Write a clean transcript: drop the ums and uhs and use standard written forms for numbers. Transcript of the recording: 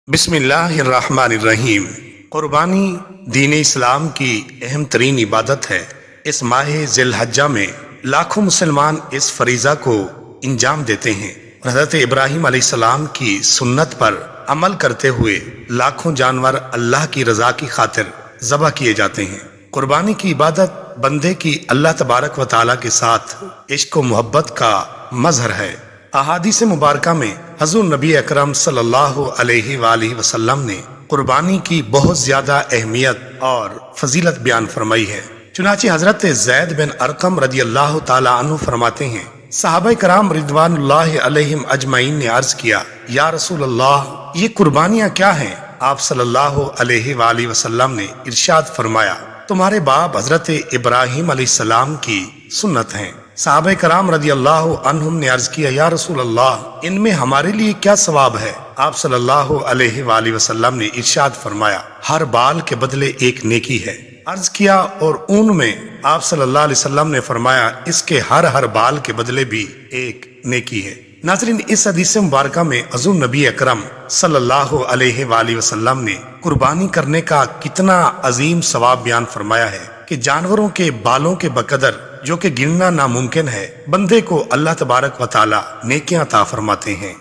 بسم اللہ الرحمن الرحیم۔ قربانی دین اسلام کی اہم ترین عبادت ہے۔ اس ماہ ذی الحجہ میں لاکھوں مسلمان اس فریضہ کو انجام دیتے ہیں۔ حضرت ابراہیم علیہ السلام کی سنت پر عمل کرتے ہوئے لاکھوں جانور اللہ کی رضا کی خاطر ذبح کیے جاتے ہیں۔ قربانی کی عبادت بندے کی اللہ تبارک و تعالیٰ کے ساتھ عشق و محبت کا مظہر ہے۔ احادیث مبارکہ میں حضور نبی اکرم صلی اللہ علیہ وآلہ وسلم نے قربانی کی بہت زیادہ اہمیت اور فضیلت بیان فرمائی ہے۔ چنانچہ حضرت زید بن ارقم رضی اللہ تعالی عنہ فرماتے ہیں، صحابہ کرام رضوان اللہ علیہم اجمعین نے عرض کیا، یا رسول اللہ، یہ قربانیاں کیا ہیں؟ آپ صلی اللہ علیہ وآلہ وسلم نے ارشاد فرمایا، تمہارے باپ حضرت ابراہیم علیہ السلام کی سنت ہیں۔ صحابہ کرام رضی اللہ عنہم نے عرض کیا، یا رسول اللہ، ان میں ہمارے لیے کیا ثواب ہے؟ آپ صلی اللہ علیہ وآلہ وسلم نے ارشاد فرمایا، ہر بال کے بدلے ایک نیکی ہے۔ عرض کیا، اور اون میں؟ آپ صلی اللہ علیہ وسلم نے فرمایا، اس کے ہر بال کے بدلے بھی ایک نیکی ہے۔ ناظرین، اس حدیث مبارکہ میں حضور نبی اکرم صلی اللہ علیہ وآلہ وسلم نے قربانی کرنے کا کتنا عظیم ثواب بیان فرمایا ہے کہ جانوروں کے بالوں کے بقدر، جو کہ گننا ناممکن ہے، بندے کو اللہ تبارک و تعالی نیکیاں عطا فرماتے ہیں۔